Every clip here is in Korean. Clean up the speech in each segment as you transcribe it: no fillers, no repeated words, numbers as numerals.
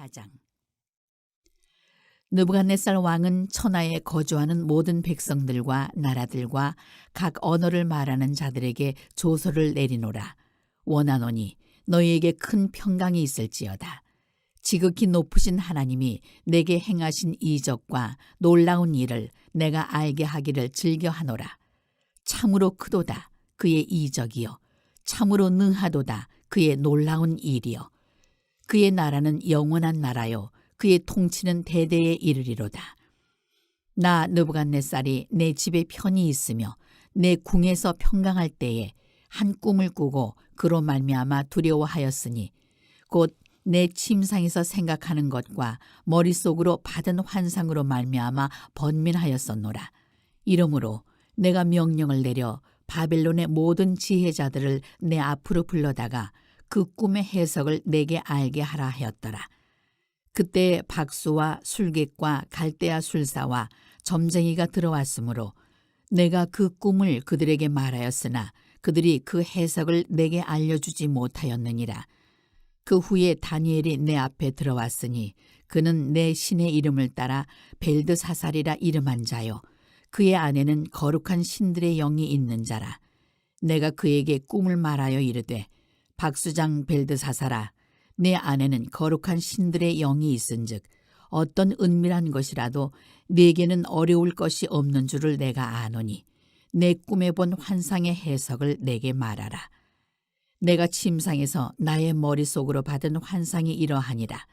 제4장. 느부갓네살 왕은 천하에 거주하는 모든 백성들과 나라들과 각 언어를 말하는 자들에게 조서를 내리노라. 원하노니 너희에게 큰 평강이 있을지어다. 지극히 높으신 하나님이 내게 행하신 이적과 놀라운 일을 내가 알게 하기를 즐겨하노라. 참으로 크도다 그의 이적이요, 참으로 능하도다 그의 놀라운 일이요. 그의 나라는 영원한 나라요, 그의 통치는 대대에 이르리로다. 나 느부갓네살이 내 집에 편히 있으며 내 궁에서 평강할 때에 한 꿈을 꾸고 그로 말미암아 두려워하였으니 곧 내 침상에서 생각하는 것과 머릿속으로 받은 환상으로 말미암아 번민하였었노라. 이러므로 내가 명령을 내려 바벨론의 모든 지혜자들을 내 앞으로 불러다가 그 꿈의 해석을 내게 알게 하라 하였더라. 그때 박수와 술객과 갈대아 술사와 점쟁이가 들어왔으므로 내가 그 꿈을 그들에게 말하였으나 그들이 그 해석을 내게 알려주지 못하였느니라. 그 후에 다니엘이 내 앞에 들어왔으니 그는 내 신의 이름을 따라 벨드사살이라 이름한 자요, 그의 안에는 거룩한 신들의 영이 있는 자라. 내가 그에게 꿈을 말하여 이르되, 박수장 벨드사살아, 내 안에는 거룩한 신들의 영이 있은즉 어떤 은밀한 것이라도 네게는 어려울 것이 없는 줄을 내가 아노니 내 꿈에 본 환상의 해석을 내게 말하라. 내가 침상에서 나의 머릿속으로 받은 환상이 이러하니라.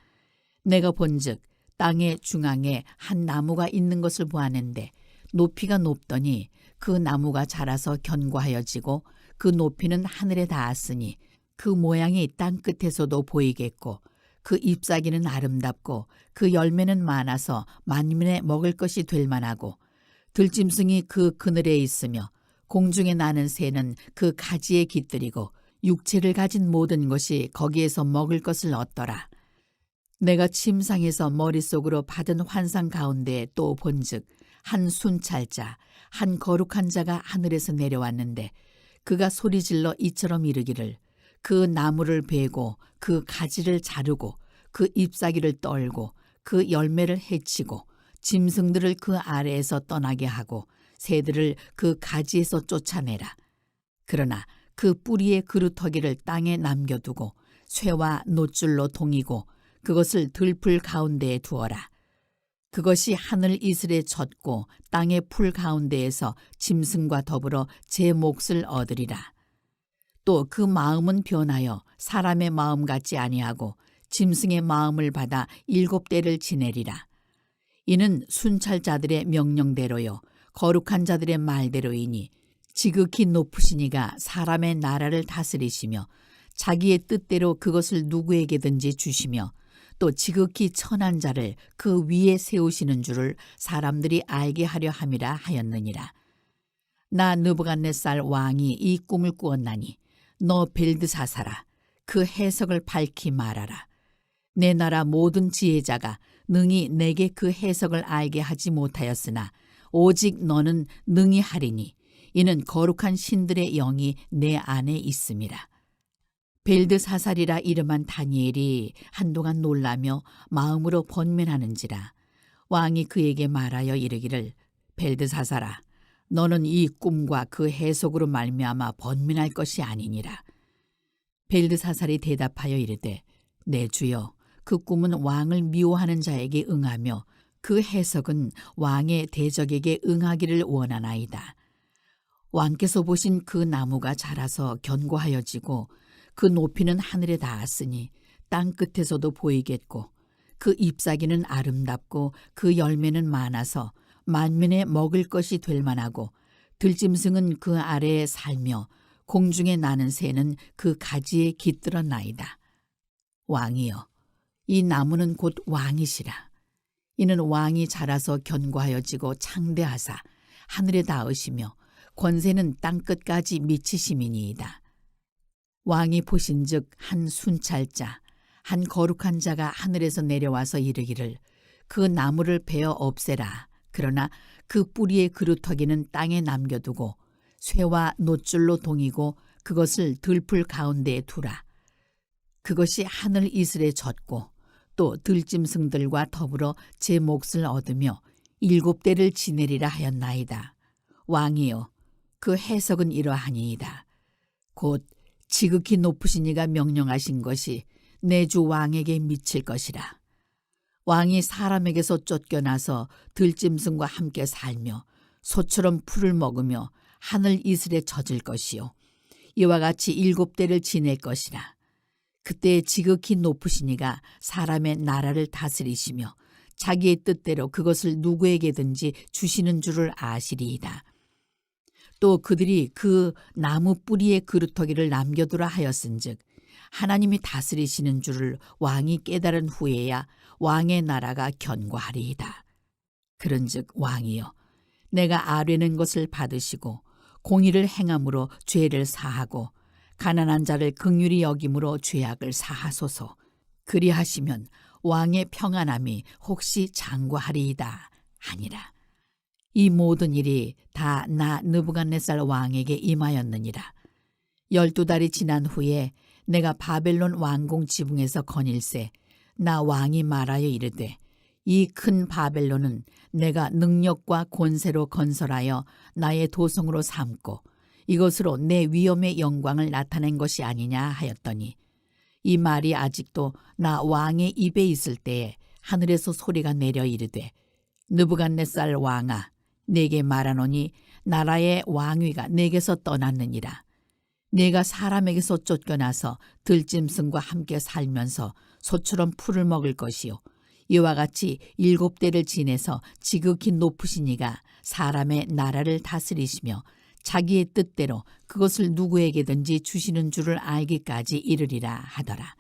내가 본즉 땅의 중앙에 한 나무가 있는 것을 보았는데 높이가 높더니 그 나무가 자라서 견고하여지고 그 높이는 하늘에 닿았으니 그 모양이 땅 끝에서도 보이겠고 그 잎사귀는 아름답고 그 열매는 많아서 만민에 먹을 것이 될 만하고 들짐승이 그 그늘에 있으며 공중에 나는 새는 그 가지에 깃들이고 육체를 가진 모든 것이 거기에서 먹을 것을 얻더라. 내가 침상에서 머릿속으로 받은 환상 가운데 또 본즉 한 순찰자, 한 거룩한 자가 하늘에서 내려왔는데 그가 소리질러 이처럼 이르기를, 그 나무를 베고 그 가지를 자르고 그 잎사귀를 떨고 그 열매를 해치고 짐승들을 그 아래에서 떠나게 하고 새들을 그 가지에서 쫓아내라. 그러나 그 뿌리의 그루터기를 땅에 남겨두고 쇠와 노줄로 동이고 그것을 들풀 가운데에 두어라. 그것이 하늘 이슬에 젖고 땅의 풀 가운데에서 짐승과 더불어 제 몫을 얻으리라. 또 그 마음은 변하여 사람의 마음 같지 아니하고 짐승의 마음을 받아 7대를 지내리라. 이는 순찰자들의 명령대로요 거룩한 자들의 말대로이니 지극히 높으신 이가 사람의 나라를 다스리시며 자기의 뜻대로 그것을 누구에게든지 주시며 또 지극히 천한 자를 그 위에 세우시는 줄을 사람들이 알게 하려 함이라 하였느니라. 나 느부갓네살 왕이 이 꿈을 꾸었나니 너 벨드사살아, 그 해석을 밝히 말하라. 내 나라 모든 지혜자가 능히 내게 그 해석을 알게 하지 못하였으나 오직 너는 능히 하리니 이는 거룩한 신들의 영이 내 안에 있음이라. 벨드사살이라 이름한 다니엘이 한동안 놀라며 마음으로 번민하는지라. 왕이 그에게 말하여 이르기를, 벨드사살아, 너는 이 꿈과 그 해석으로 말미암아 번민할 것이 아니니라. 벨드사살이 대답하여 이르되, 내 주여, 그 꿈은 왕을 미워하는 자에게 응하며 그 해석은 왕의 대적에게 응하기를 원하나이다. 왕께서 보신 그 나무가 자라서 견고하여지고 그 높이는 하늘에 닿았으니 땅 끝에서도 보이겠고 그 잎사귀는 아름답고 그 열매는 많아서 만민에 먹을 것이 될 만하고 들짐승은 그 아래에 살며 공중에 나는 새는 그 가지에 깃들었나이다. 왕이여, 이 나무는 곧 왕이시라. 이는 왕이 자라서 견고하여지고 창대하사 하늘에 닿으시며 권세는 땅끝까지 미치심이니이다. 왕이 보신즉 한 순찰자, 한 거룩한 자가 하늘에서 내려와서 이르기를, 그 나무를 베어 없애라. 그러나 그 뿌리의 그루터기는 땅에 남겨두고 쇠와 노줄로 동이고 그것을 들풀 가운데에 두라. 그것이 하늘 이슬에 젖고 또 들짐승들과 더불어 제 몫을 얻으며 7대를 지내리라 하였나이다. 왕이여, 그 해석은 이러하니이다. 곧 지극히 높으신 이가 명령하신 것이 내 주 왕에게 미칠 것이라. 왕이 사람에게서 쫓겨나서 들짐승과 함께 살며 소처럼 풀을 먹으며 하늘 이슬에 젖을 것이요 이와 같이 7대를 지낼 것이라. 그때 지극히 높으신 이가 사람의 나라를 다스리시며 자기의 뜻대로 그것을 누구에게든지 주시는 줄을 아시리이다. 또 그들이 그 나무 뿌리에 그루터기를 남겨두라 하였은즉 하나님이 다스리시는 줄을 왕이 깨달은 후에야 왕의 나라가 견고하리이다. 그런즉 왕이여, 내가 아뢰는 것을 받으시고 공의를 행함으로 죄를 사하고 가난한 자를 긍휼히 여김으로 죄악을 사하소서. 그리하시면 왕의 평안함이 혹시 장구하리이다 하니라. 이 모든 일이 다 나 느부갓네살 왕에게 임하였느니라. 12달이 지난 후에 내가 바벨론 왕궁 지붕에서 거닐새 나 왕이 말하여 이르되 이 큰 바벨론은 내가 능력과 권세로 건설하여 나의 도성으로 삼고 이것으로 내 위엄의 영광을 나타낸 것이 아니냐 하였더니 이 말이 아직도 나 왕의 입에 있을 때에 하늘에서 소리가 내려 이르되 느부갓네살 왕아, 내게 말하노니 나라의 왕위가 내게서 떠났느니라. 내가 사람에게서 쫓겨나서 들짐승과 함께 살면서 소처럼 풀을 먹을 것이요 이와 같이 7대를 지내서 지극히 높으신 이가 사람의 나라를 다스리시며 자기의 뜻대로 그것을 누구에게든지 주시는 줄을 알기까지 이르리라 하더라.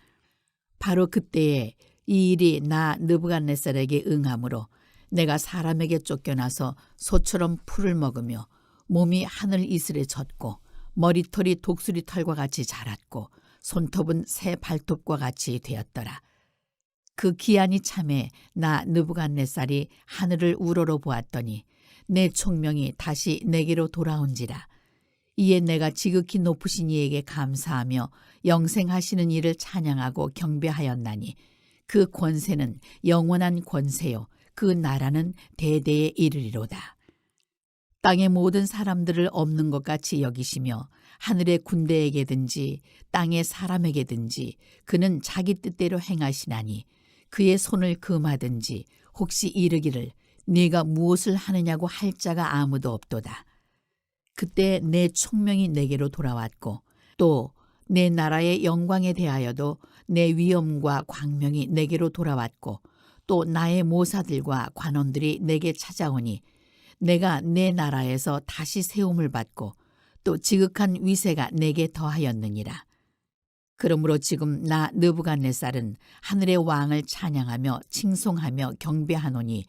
바로 그때에 이 일이 나 느부갓네살에게 응하므로 내가 사람에게 쫓겨나서 소처럼 풀을 먹으며 몸이 하늘 이슬에 젖고 머리털이 독수리 털과 같이 자랐고 손톱은 새 발톱과 같이 되었더라. 그 기한이 참에 나 느부갓네살이 하늘을 우러러 보았더니 내 총명이 다시 내게로 돌아온지라. 이에 내가 지극히 높으신 이에게 감사하며 영생하시는 이를 찬양하고 경배하였나니 그 권세는 영원한 권세요 그 나라는 대대에 이르리로다. 땅의 모든 사람들을 없는 것 같이 여기시며 하늘의 군대에게든지 땅의 사람에게든지 그는 자기 뜻대로 행하시나니 그의 손을 금하든지 혹시 이르기를 네가 무엇을 하느냐고 할 자가 아무도 없도다. 그때 내 총명이 내게로 돌아왔고 또 내 나라의 영광에 대하여도 내 위엄과 광명이 내게로 돌아왔고 또 나의 모사들과 관원들이 내게 찾아오니 내가 내 나라에서 다시 세움을 받고 또 지극한 위세가 내게 더하였느니라. 그러므로 지금 나 느부갓네살은 하늘의 왕을 찬양하며 칭송하며 경배하노니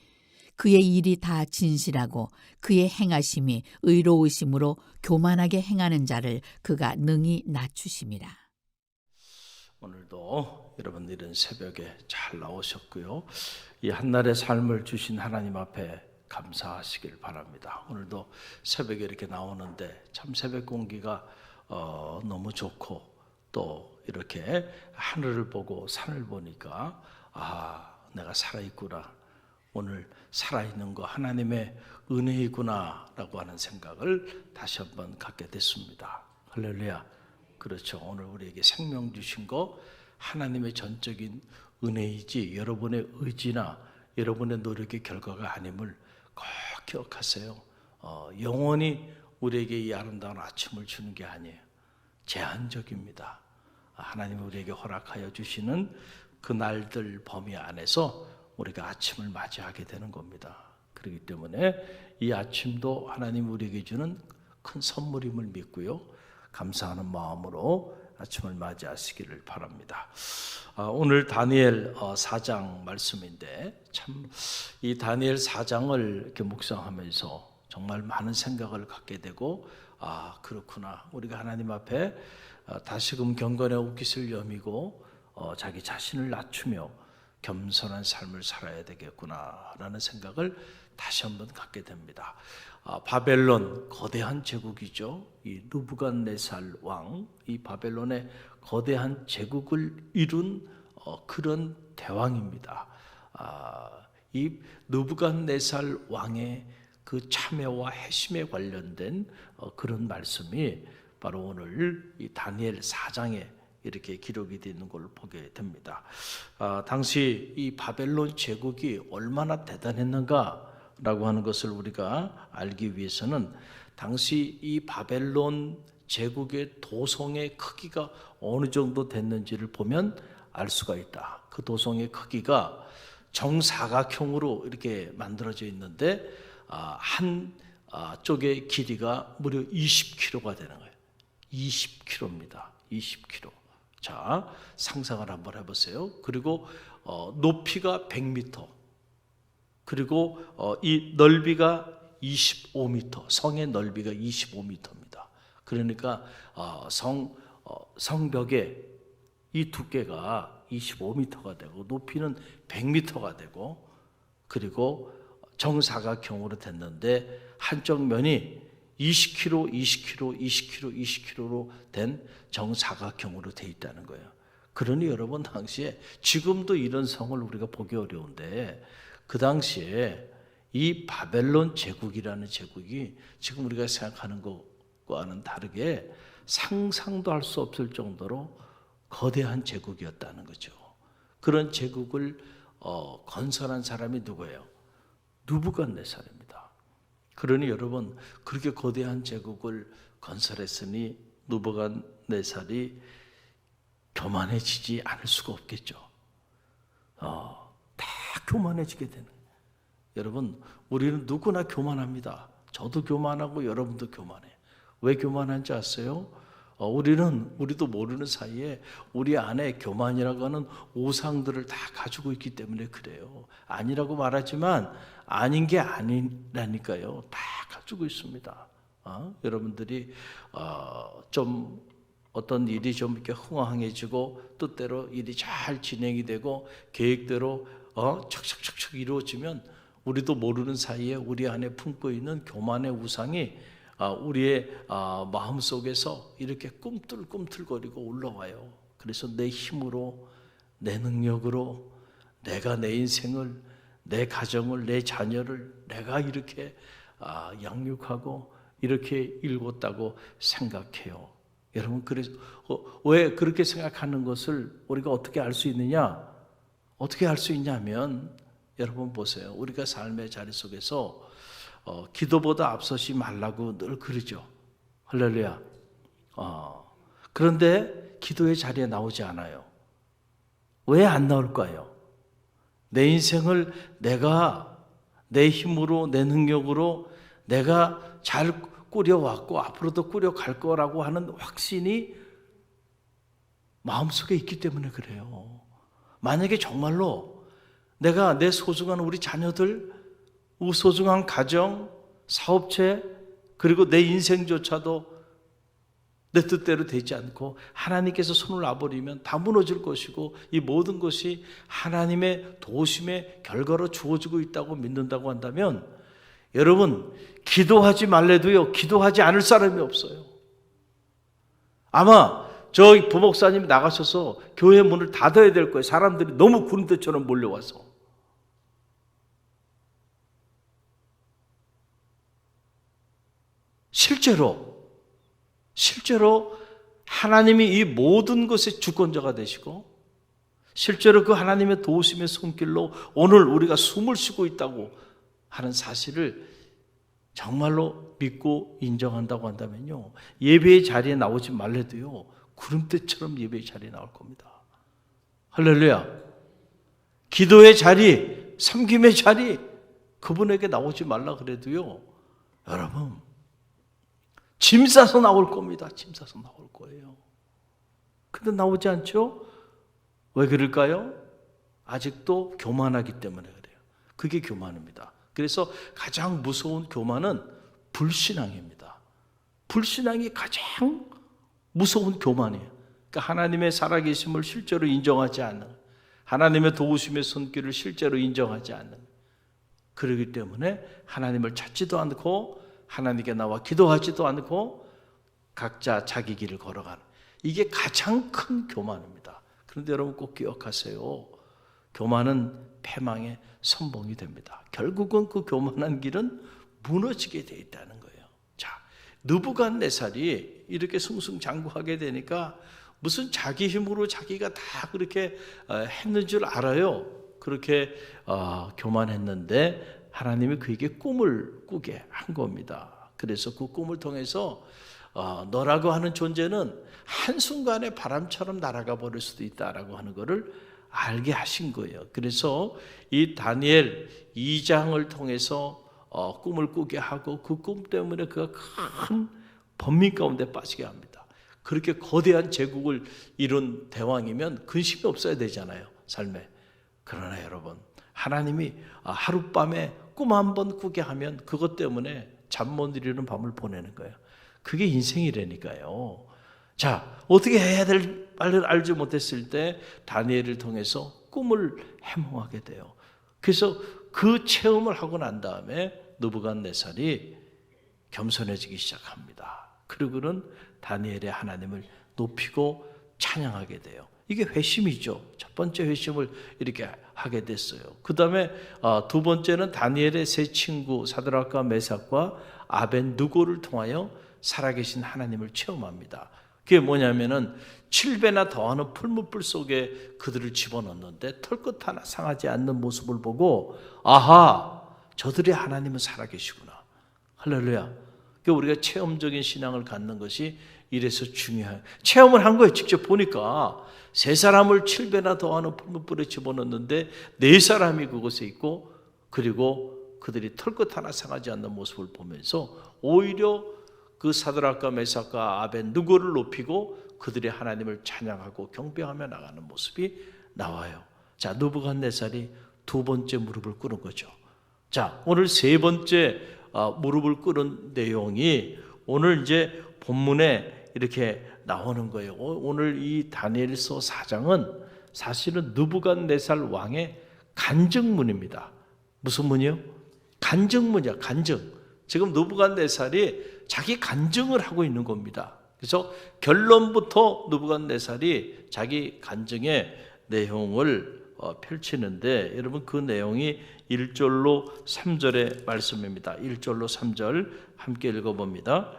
그의 일이 다 진실하고 그의 행하심이 의로우심으로 교만하게 행하는 자를 그가 능히 낮추심이라. 오늘도 여러분 이른 새벽에 잘 나오셨고요. 이 한날의 삶을 주신 하나님 앞에 감사하시길 바랍니다. 오늘도 새벽에 이렇게 나오는데 참 새벽 공기가 너무 좋고 또 이렇게 하늘을 보고 산을 보니까 내가 살아있구나. 오늘 살아있는 거 하나님의 은혜이구나 라고 하는 생각을 다시 한번 갖게 됐습니다. 할렐루야. 그렇죠. 오늘 우리에게 생명 주신 거 하나님의 전적인 은혜이지 여러분의 의지나 여러분의 노력의 결과가 아님을 꼭 기억하세요. 영원히 우리에게 이 아름다운 아침을 주는 게 아니에요. 제한적입니다. 하나님이 우리에게 허락하여 주시는 그 날들 범위 안에서 우리가 아침을 맞이하게 되는 겁니다. 그렇기 때문에 이 아침도 하나님이 우리에게 주는 큰 선물임을 믿고요. 감사하는 마음으로 아침을 맞이하시기를 바랍니다. 오늘 다니엘 4장 말씀인데 참 이 다니엘 4장을 이렇게 묵상하면서 정말 많은 생각을 갖게 되고 그렇구나. 우리가 하나님 앞에 다시금 경건에 옷깃을 여미고 자기 자신을 낮추며 겸손한 삶을 살아야 되겠구나라는 생각을 다시 한번 갖게 됩니다. 바벨론 거대한 제국이죠. 이 느부갓네살 왕, 이 바벨론의 거대한 제국을 이룬 그런 대왕입니다. 이 느부갓네살 왕의 그 참회와 회심에 관련된 그런 말씀이 바로 오늘 이 다니엘 4장에 이렇게 기록이 되어 있는 걸 보게 됩니다. 당시 이 바벨론 제국이 얼마나 대단했는가라고 하는 것을 우리가 알기 위해서는 당시 이 바벨론 제국의 도성의 크기가 어느 정도 됐는지를 보면 알 수가 있다. 그 도성의 크기가 정사각형으로 이렇게 만들어져 있는데 한 쪽의 길이가 무려 20km가 되는 거예요. 20km입니다. 20km. 자, 상상을 한번 해보세요. 그리고 높이가 100m. 그리고 이 넓이가 25m. 성의 넓이가 25m입니다. 그러니까 성벽의 이 두께가 25m가 되고 높이는 100m가 되고 그리고 정사각형으로 됐는데 한쪽 면이 20km, 20km, 20km, 20km로 된 정사각형으로 돼 있다는 거예요. 그러니 여러분 당시에 지금도 이런 성을 우리가 보기 어려운데 그 당시에 이 바벨론 제국이라는 제국이 지금 우리가 생각하는 것과는 다르게 상상도 할 수 없을 정도로 거대한 제국이었다는 거죠. 그런 제국을 건설한 사람이 누구예요? 느부갓네살입니다. 그러니 여러분 그렇게 거대한 제국을 건설했으니 느부갓네살이 교만해지지 않을 수가 없겠죠. 다 교만해지게 되는 거예요. 여러분 우리는 누구나 교만합니다. 저도 교만하고 여러분도 교만해요. 왜 교만한지 아세요? 우리도 모르는 사이에 우리 안에 교만이라고 하는 우상들을 다 가지고 있기 때문에 그래요. 아니라고 말하지만 아닌 게 아니라니까요. 다 가지고 있습니다. 여러분들이 좀 어떤 일이 좀 이렇게 흥황해지고 뜻대로 일이 잘 진행이 되고 계획대로 척척척척 이루어지면 우리도 모르는 사이에 우리 안에 품고 있는 교만의 우상이 우리의 마음속에서 이렇게 꿈틀꿈틀거리고 올라와요. 그래서 내 힘으로 내 능력으로 내가 내 인생을 내 가정을 내 자녀를 내가 이렇게 양육하고 이렇게 일궜다고 생각해요. 여러분 그래서 왜 그렇게 생각하는 것을 우리가 어떻게 알 수 있느냐? 어떻게 알 수 있냐면 여러분 보세요. 우리가 삶의 자리 속에서 기도보다 앞서지 말라고 늘 그러죠. 할렐루야. 그런데 기도의 자리에 나오지 않아요. 왜 안 나올까요? 내 인생을 내가 내 힘으로 내 능력으로 내가 잘 꾸려왔고 앞으로도 꾸려갈 거라고 하는 확신이 마음속에 있기 때문에 그래요. 만약에 정말로 내가 내 소중한 우리 자녀들, 소중한 가정, 사업체, 그리고 내 인생조차도 내 뜻대로 되지 않고 하나님께서 손을 놔버리면 다 무너질 것이고 이 모든 것이 하나님의 도우심의 결과로 주어지고 있다고 믿는다고 한다면 여러분 기도하지 말래도요 기도하지 않을 사람이 없어요. 아마 저희 부목사님이 나가셔서 교회 문을 닫아야 될 거예요. 사람들이 너무 구름대처럼 몰려와서. 실제로 하나님이 이 모든 것의 주권자가 되시고 실제로 그 하나님의 도우심의 손길로 오늘 우리가 숨을 쉬고 있다고 하는 사실을 정말로 믿고 인정한다고 한다면요 예배의 자리에 나오지 말래도요 구름대처럼 예배의 자리에 나올 겁니다. 할렐루야. 기도의 자리, 섬김의 자리 그분에게 나오지 말라 그래도요 여러분 짐 싸서 나올 겁니다. 짐 싸서 나올 거예요. 근데 나오지 않죠? 왜 그럴까요? 아직도 교만하기 때문에 그래요. 그게 교만입니다. 그래서 가장 무서운 교만은 불신앙입니다. 불신앙이 가장 무서운 교만이에요. 그러니까 하나님의 살아계심을 실제로 인정하지 않는, 하나님의 도우심의 손길을 실제로 인정하지 않는, 그러기 때문에 하나님을 찾지도 않고 하나님께 나와 기도하지도 않고 각자 자기 길을 걸어가는 이게 가장 큰 교만입니다. 그런데 여러분 꼭 기억하세요. 교만은 패망의 선봉이 됩니다. 결국은 그 교만한 길은 무너지게 돼 있다는 거예요. 자, 느부갓네살이 이렇게 승승장구하게 되니까 무슨 자기 힘으로 자기가 다 그렇게 했는 줄 알아요. 그렇게 교만했는데 하나님이 그에게 꿈을 꾸게 한 겁니다. 그래서 그 꿈을 통해서 너라고 하는 존재는 한순간에 바람처럼 날아가 버릴 수도 있다라고 하는 것을 알게 하신 거예요. 그래서 이 다니엘 2장을 통해서 꿈을 꾸게 하고 그 꿈 때문에 그가 큰 번민 가운데 빠지게 합니다. 그렇게 거대한 제국을 이룬 대왕이면 근심이 없어야 되잖아요, 삶에. 그러나 여러분, 하나님이 하룻밤에 꿈 한 번 꾸게 하면 그것 때문에 잠 못 이루는 밤을 보내는 거예요. 그게 인생이라니까요. 자, 어떻게 해야 될 바를 알지 못했을 때 다니엘을 통해서 꿈을 해몽하게 돼요. 그래서 그 체험을 하고 난 다음에 느부갓네살이 겸손해지기 시작합니다. 그리고는 다니엘의 하나님을 높이고 찬양하게 돼요. 이게 회심이죠. 첫 번째 회심을 이렇게 하게 됐어요. 그 다음에 두 번째는 다니엘의 세 친구 사드락과 메삭과 아벤느고를 통하여 살아계신 하나님을 체험합니다. 그게 뭐냐면은 7배나 더하는 풀무불 속에 그들을 집어넣는데 털끝 하나 상하지 않는 모습을 보고 아하, 저들의 하나님은 살아계시구나. 할렐루야. 우리가 체험적인 신앙을 갖는 것이 이래서 중요해요. 체험을 한 거예요. 직접 보니까 세 사람을 7배나 더하는 풀무불에 집어넣는데 네 사람이 그곳에 있고 그리고 그들이 털끝 하나 상하지 않는 모습을 보면서 오히려 그 사드락과 메삭과 아벤느고를 높이고 그들의 하나님을 찬양하고 경배하며 나가는 모습이 나와요. 자, 느부갓네살이 두 번째 무릎을 꿇은 거죠. 자, 오늘 세 번째 무릎을 꿇은 내용이 오늘 이제 본문에 이렇게 나오는 거예요. 오늘 이 다니엘서 4장은 사실은 느부갓네살 왕의 간증문입니다. 무슨 문이요? 간증문이야, 간증. 지금 느부갓네살이 자기 간증을 하고 있는 겁니다. 그래서 결론부터 느부갓네살이 자기 간증의 내용을 펼치는데 여러분 그 내용이 1절로 3절의 말씀입니다. 1절로 3절 함께 읽어봅니다.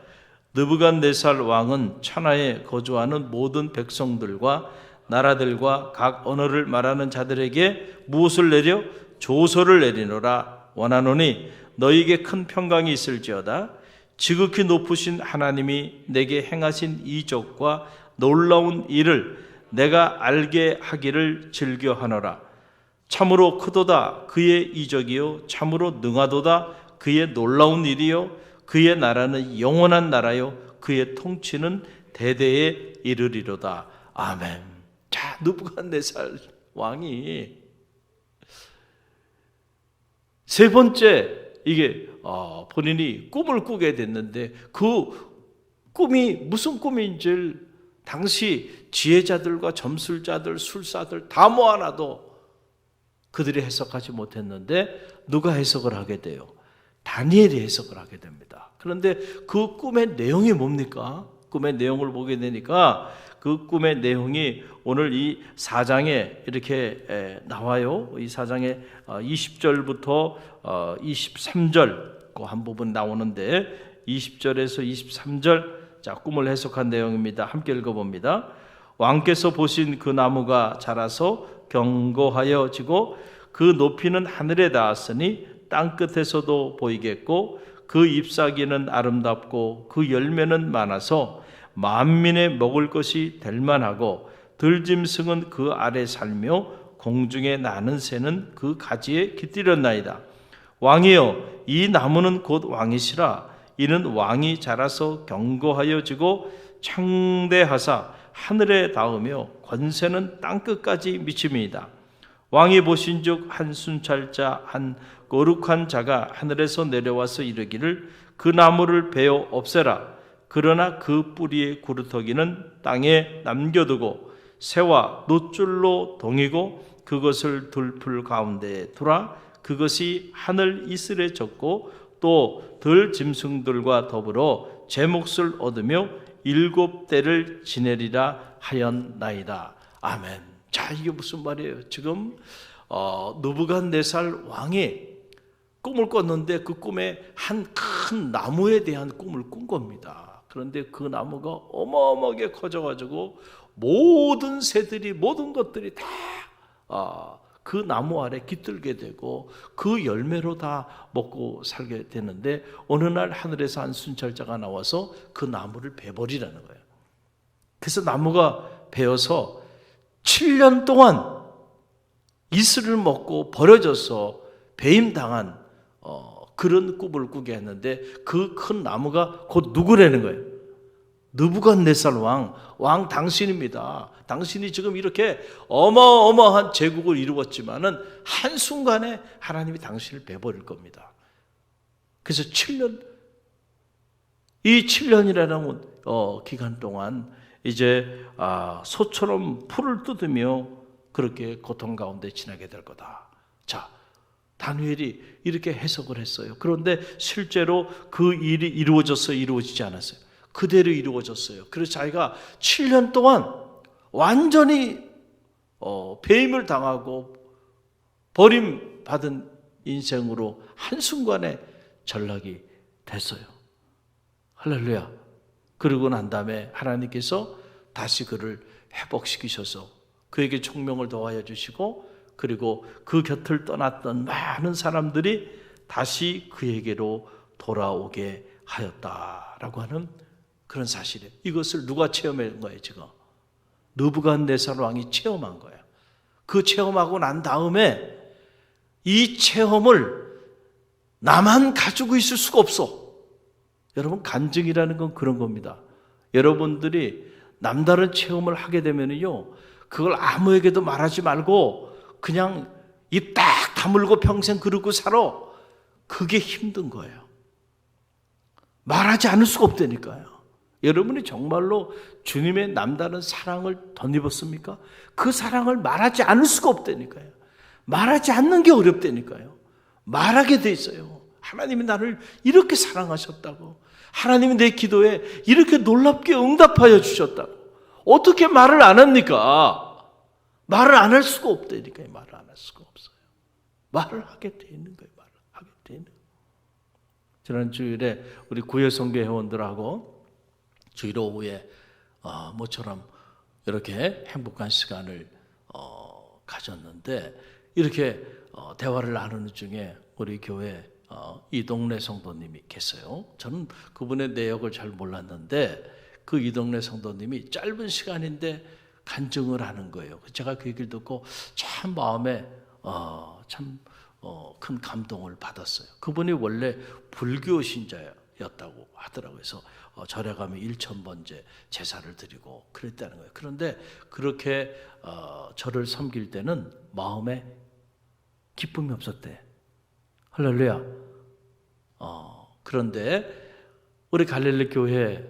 느부갓네살 왕은 천하에 거주하는 모든 백성들과 나라들과 각 언어를 말하는 자들에게 무엇을 내려? 조서를 내리노라. 원하노니 너희에게 큰 평강이 있을지어다. 지극히 높으신 하나님이 내게 행하신 이적과 놀라운 일을 내가 알게 하기를 즐겨하노라. 참으로 크도다 그의 이적이요 참으로 능하도다 그의 놀라운 일이요 그의 나라는 영원한 나라요 그의 통치는 대대에 이르리로다. 아멘. 자, 느부갓네살 왕이 세 번째 이게 본인이 꿈을 꾸게 됐는데 그 꿈이 무슨 꿈인지를 당시 지혜자들과 점술자들, 술사들 다 모아놔도 그들이 해석하지 못했는데 누가 해석을 하게 돼요? 다니엘이 해석을 하게 됩니다. 그런데 그 꿈의 내용이 뭡니까? 꿈의 내용을 보게 되니까 그 꿈의 내용이 오늘 이 4장에 이렇게 나와요. 이 4장에 20절부터 23절 그 한 부분 나오는데 20절에서 23절 자 꿈을 해석한 내용입니다. 함께 읽어봅니다. 왕께서 보신 그 나무가 자라서 견고하여 지고 그 높이는 하늘에 닿았으니 땅끝에서도 보이겠고 그 잎사귀는 아름답고 그 열매는 많아서 만민의 먹을 것이 될 만하고 들짐승은 그 아래 살며 공중에 나는 새는 그 가지에 깃들였나이다. 왕이여 이 나무는 곧 왕이시라. 이는 왕이 자라서 견고하여 지고 창대하사 하늘에 닿으며 권세는 땅끝까지 미침이다. 왕이 보신즉 한 순찰자 한 거룩한 자가 하늘에서 내려와서 이르기를 그 나무를 베어 없애라. 그러나 그 뿌리의 구루터기는 땅에 남겨두고 새와 놋줄로 동이고 그것을 들풀 가운데에 두라. 그것이 하늘 이슬에 젖고 또 들 짐승들과 더불어 제 몫을 얻으며 7대를 지내리라 하였나이다. 아멘. 자, 이게 무슨 말이에요? 지금 느부갓네살 왕이 꿈을 꿨는데 그 꿈에 한 큰 나무에 대한 꿈을 꾼 겁니다. 그런데 그 나무가 어마어마하게 커져가지고 모든 새들이, 모든 것들이 다 그 나무 아래 깃들게 되고 그 열매로 다 먹고 살게 되는데, 어느 날 하늘에서 한 순찰자가 나와서 그 나무를 베버리라는 거예요. 그래서 나무가 베어서 7년 동안 이슬을 먹고 버려져서 배임당한 그런 꿈을 꾸게 했는데, 그 큰 나무가 곧 누구라는 거예요? 느부갓네살 왕 당신입니다. 당신이 지금 이렇게 어마어마한 제국을 이루었지만은 한순간에 하나님이 당신을 베버릴 겁니다. 그래서 7년, 이 7년이라는 기간 동안 이제 소처럼 풀을 뜯으며 그렇게 고통 가운데 지나게 될 거다. 자, 다니엘이 이렇게 해석을 했어요. 그런데 실제로 그 일이 이루어졌어요? 이루어지지 않았어요? 그대로 이루어졌어요. 그래서 자기가 7년 동안 완전히 배임을 당하고 버림받은 인생으로 한순간에 전락이 됐어요. 할렐루야. 그러고 난 다음에 하나님께서 다시 그를 회복시키셔서 그에게 총명을 더하여 주시고, 그리고 그 곁을 떠났던 많은 사람들이 다시 그에게로 돌아오게 하였다라고 하는 그런 사실이에요. 이것을 누가 체험한 거예요? 지금 느부갓네살 왕이 체험한 거예요. 그 체험하고 난 다음에 이 체험을 나만 가지고 있을 수가 없어. 여러분, 간증이라는 건 그런 겁니다. 여러분들이 남다른 체험을 하게 되면요, 그걸 아무에게도 말하지 말고 그냥 입 딱 다물고 평생 그러고 살아. 그게 힘든 거예요. 말하지 않을 수가 없다니까요. 여러분이 정말로 주님의 남다른 사랑을 덧입었습니까? 그 사랑을 말하지 않을 수가 없다니까요. 말하지 않는 게 어렵다니까요. 말하게 돼 있어요. 하나님이 나를 이렇게 사랑하셨다고, 하나님이 내 기도에 이렇게 놀랍게 응답하여 주셨다고. 어떻게 말을 안 합니까? 말을 안 할 수가 없다니까요. 말을 안 할 수가 없어요. 말을 하게 돼 있는 거예요. 말을 하게 돼 있는 거예요. 지난 주일에 우리 구혜성교 회원들하고 주일 오후에 모처럼 이렇게 행복한 시간을 가졌는데, 이렇게 대화를 나누는 중에 우리 교회 이동래 성도님이 계세요. 저는 그분의 내역을 잘 몰랐는데 그 이동래 성도님이 짧은 시간인데 간증을 하는 거예요. 제가 그 얘기를 듣고 참 마음에 큰 감동을 받았어요. 그분이 원래 불교 신자였다고 하더라고요. 그래서 절에 가면 1000번째 제사를 드리고 그랬다는 거예요. 그런데 그렇게 절을 섬길 때는 마음에 기쁨이 없었대. 할렐루야. 그런데 우리 갈릴리 교회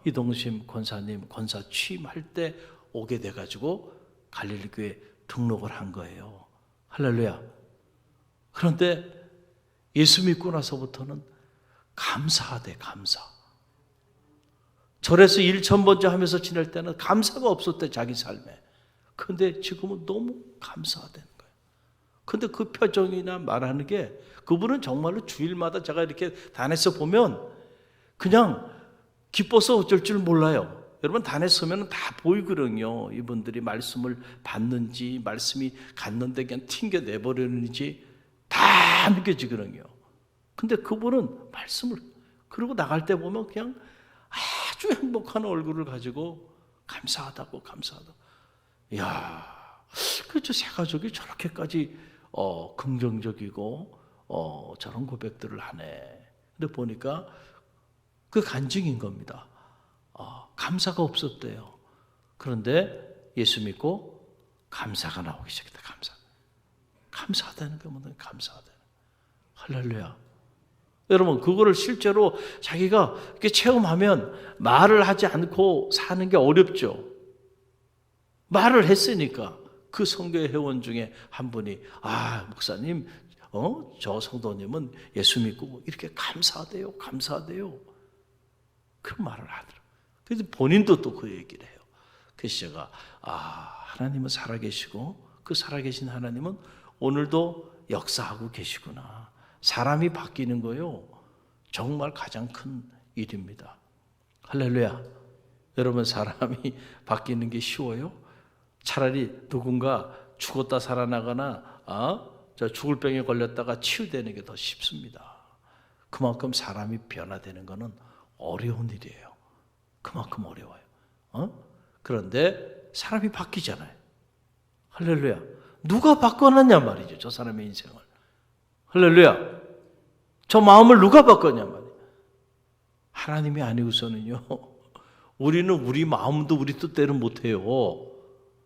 이동심 권사님 권사 취임할 때 오게 돼가지고 갈릴리 교회 등록을 한 거예요. 할렐루야. 그런데 예수 믿고 나서부터는 감사하대. 감사. 절에서 1000번째 하면서 지낼 때는 감사가 없었대, 자기 삶에. 그런데 지금은 너무 감사하다는 거예요. 그런데 그 표정이나 말하는 게, 그분은 정말로 주일마다 제가 이렇게 단에서 보면 그냥 기뻐서 어쩔 줄 몰라요. 여러분, 단에 서면 다 보이거든요. 이분들이 말씀을 받는지, 말씀이 갔는데 그냥 튕겨내버리는지 다 느껴지거든요. 근데 그분은 말씀을, 그러고 나갈 때 보면 그냥 아주 행복한 얼굴을 가지고 감사하다고. 이야, 그렇죠. 새 가족이 저렇게까지 긍정적이고 저런 고백들을 하네. 근데 보니까 그 간증인 겁니다. 감사가 없었대요. 그런데 예수 믿고 감사가 나오기 시작했다. 감사하다는 게 뭐냐? 감사하다. 할렐루야. 여러분, 그거를 실제로 자기가 이렇게 체험하면 말을 하지 않고 사는 게 어렵죠. 말을 했으니까. 그 성교 회원 중에 한 분이, 목사님, 저 성도님은 예수 믿고 이렇게 감사하대요. 그런 말을 하더라고요. 그래서 본인도 또 그 얘기를 해요. 그래서 제가 하나님은 살아계시고 그 살아계신 하나님은 오늘도 역사하고 계시구나. 사람이 바뀌는 거요, 정말 가장 큰 일입니다. 할렐루야. 여러분, 사람이 바뀌는 게 쉬워요? 차라리 누군가 죽었다 살아나거나 죽을 병에 걸렸다가 치유되는 게 더 쉽습니다. 그만큼 사람이 변화되는 것은 어려운 일이에요. 그만큼 어려워요. 그런데 사람이 바뀌잖아요. 할렐루야. 누가 바꿔놨냐 말이죠, 저 사람의 인생을. 할렐루야. 저 마음을 누가 바꿨냐 말이에요. 하나님이 아니고서는요, 우리는 우리 마음도 우리 뜻대로 못해요.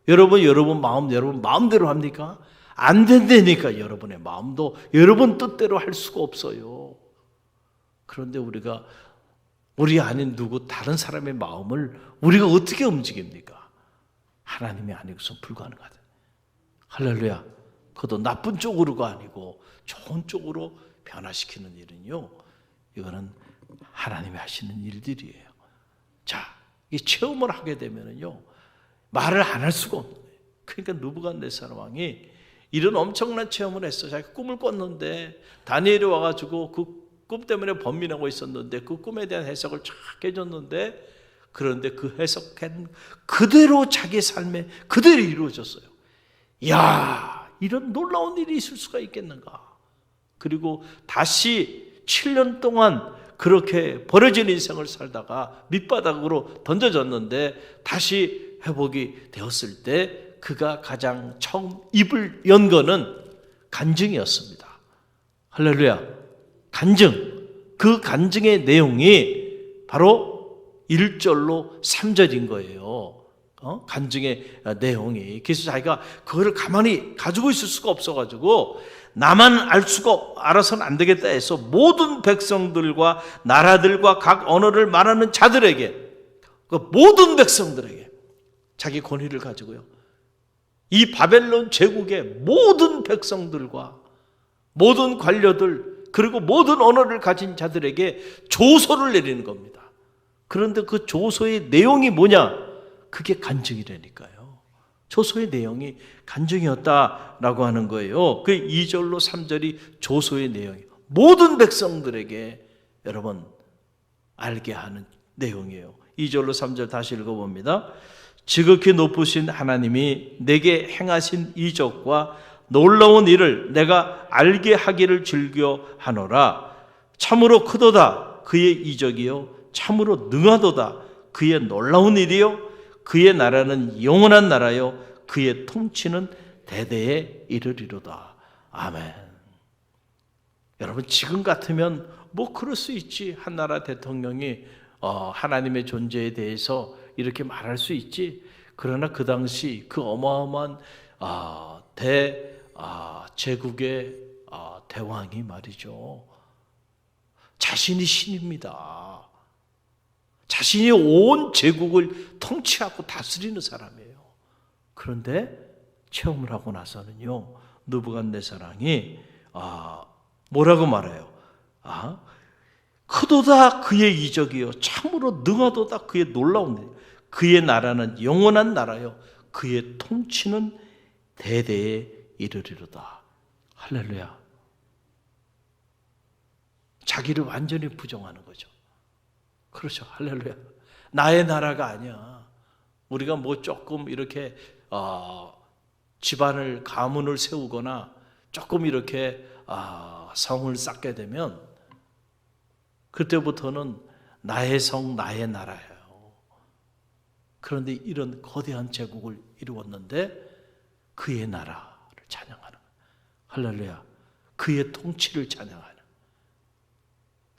여러분 마음 여러분 마음대로 합니까? 안 된다니까. 여러분의 마음도 여러분 뜻대로 할 수가 없어요. 그런데 우리가 우리 아닌 누구 다른 사람의 마음을 우리가 어떻게 움직입니까? 하나님이 아니고선 불가능하다. 할렐루야. 그것도 나쁜 쪽으로가 아니고 좋은 쪽으로 변화시키는 일은요, 이거는 하나님이 하시는 일들이에요. 자, 이 체험을 하게 되면은요, 말을 안 할 수가 없는 거예요. 그러니까 느부갓네살 왕이 이런 엄청난 체험을 했어. 자기가 꿈을 꿨는데 다니엘이 와가지고 그 꿈 때문에 번민하고 있었는데 그 꿈에 대한 해석을 쫙 해줬는데, 그런데 그 해석한 그대로 자기 삶에 그대로 이루어졌어요. 이야, 이런 놀라운 일이 있을 수가 있겠는가. 그리고 다시 7년 동안 그렇게 버려진 인생을 살다가 밑바닥으로 던져졌는데 다시 회복이 되었을 때 그가 가장 처음 입을 연 거는 간증이었습니다. 할렐루야. 간증. 그 간증의 내용이 바로 1절로 3절인 거예요. 간증의 내용이. 그래서 자기가 그거를 가만히 가지고 있을 수가 없어가지고 나만 알아서는 안 되겠다 해서 모든 백성들과 나라들과 각 언어를 말하는 자들에게, 그 모든 백성들에게 자기 권위를 가지고요, 이 바벨론 제국의 모든 백성들과 모든 관료들 그리고 모든 언어를 가진 자들에게 조서를 내리는 겁니다. 그런데 그 조서의 내용이 뭐냐? 그게 간증이라니까요. 조서의 내용이 간증이었다라고 하는 거예요. 그 2절로 3절이 조서의 내용이에요. 모든 백성들에게 여러분 알게 하는 내용이에요. 2절로 3절 다시 읽어봅니다. 지극히 높으신 하나님이 내게 행하신 이적과 놀라운 일을 내가 알게 하기를 즐겨 하노라. 참으로 크도다 그의 이적이요, 참으로 능하도다 그의 놀라운 일이요, 그의 나라는 영원한 나라요, 그의 통치는 대대에 이르리로다. 아멘. 여러분, 지금 같으면 뭐 그럴 수 있지. 한 나라 대통령이 하나님의 존재에 대해서 이렇게 말할 수 있지. 그러나 그 당시 그 어마어마한 제국의 대왕이 말이죠, 자신이 신입니다. 자신이 온 제국을 통치하고 다스리는 사람이에요. 그런데 체험을 하고 나서는요, 느부갓네살 왕이 뭐라고 말해요? 크도다 그의 이적이요, 참으로 능하도다 그의 놀라운 일, 그의 나라는 영원한 나라요, 그의 통치는 대대에 이르리로다. 할렐루야. 자기를 완전히 부정하는 거죠. 그렇죠. 할렐루야. 나의 나라가 아니야. 우리가 뭐 조금 이렇게 집안을 가문을 세우거나 조금 이렇게 성을 쌓게 되면 그때부터는 나의 성, 나의 나라예요. 그런데 이런 거대한 제국을 이루었는데 그의 나라를 찬양하는 거예요. 할렐루야. 그의 통치를 찬양하는,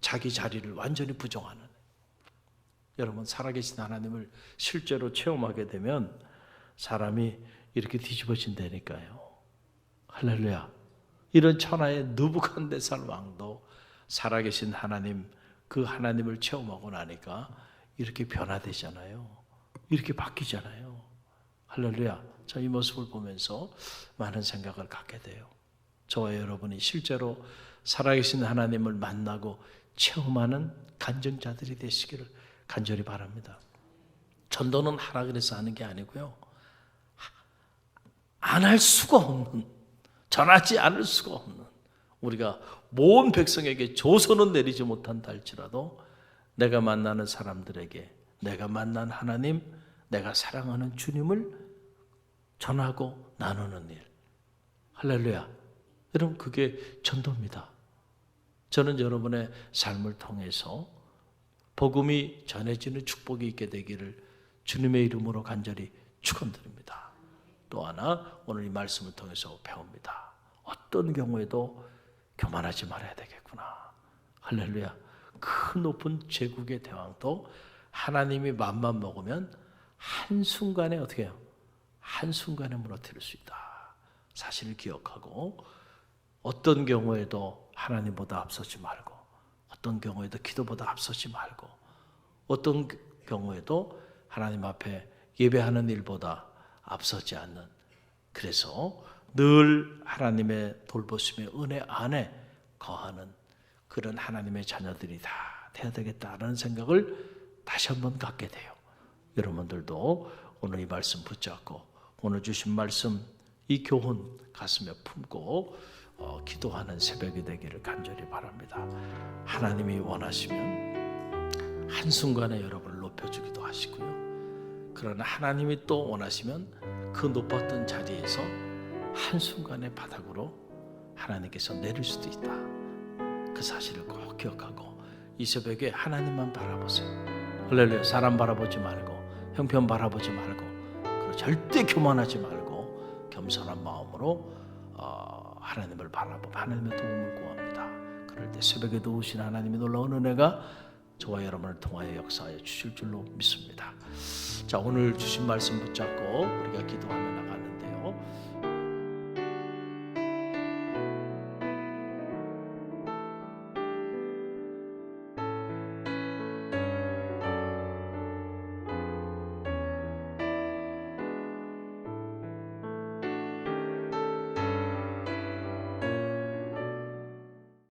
자기 자리를 완전히 부정하는. 여러분, 살아계신 하나님을 실제로 체험하게 되면 사람이 이렇게 뒤집어진다니까요. 할렐루야. 이런 천하의 느부갓네살 왕도 살아계신 하나님, 그 하나님을 체험하고 나니까 이렇게 변화되잖아요. 이렇게 바뀌잖아요. 할렐루야. 저 이 모습을 보면서 많은 생각을 갖게 돼요. 저와 여러분이 실제로 살아계신 하나님을 만나고 체험하는 간증자들이 되시기를 간절히 바랍니다. 전도는 하라 그래서 하는 게 아니고요. 안 할 수가 없는, 전하지 않을 수가 없는, 우리가 모든 백성에게 조서는 내리지 못한다 할지라도 내가 만나는 사람들에게 내가 만난 하나님, 내가 사랑하는 주님을 전하고 나누는 일. 할렐루야. 여러분, 그게 전도입니다. 저는 여러분의 삶을 통해서 복음이 전해지는 축복이 있게 되기를 주님의 이름으로 간절히 축원드립니다. 또 하나 오늘 이 말씀을 통해서 배웁니다. 어떤 경우에도 교만하지 말아야 되겠구나. 할렐루야. 큰 높은 제국의 대왕도 하나님이 맘만 먹으면 한순간에 어떻게 해요? 한순간에 무너뜨릴 수 있다. 사실을 기억하고 어떤 경우에도 하나님보다 앞서지 말고, 어떤 경우에도 기도보다 앞서지 말고, 어떤 경우에도 하나님 앞에 예배하는 일보다 앞서지 않는, 그래서 늘 하나님의 돌보심의 은혜 안에 거하는 그런 하나님의 자녀들이 다 돼야 되겠다라는 생각을 다시 한번 갖게 돼요. 여러분들도 오늘 이 말씀 붙잡고 오늘 주신 말씀 이 교훈 가슴에 품고 기도하는 새벽이 되기를 간절히 바랍니다. 하나님이 원하시면 한순간에 여러분을 높여주기도 하시고요. 그러나 하나님이 또 원하시면 그 높았던 자리에서 한순간에 바닥으로 하나님께서 내릴 수도 있다. 그 사실을 꼭 기억하고 이 새벽에 하나님만 바라보세요. 할렐루야. 사람 바라보지 말고 형편 바라보지 말고, 그리고 절대 교만하지 말고 겸손한 마음으로 하나님을 바라보고 하나님의 도움을 구합니다. 그럴 때 새벽에 도우신 하나님의 놀라운 은혜가 저와 여러분을 통하여 역사하여 주실 줄로 믿습니다. 자, 오늘 주신 말씀 붙잡고 우리가 기도하며 나가는데요.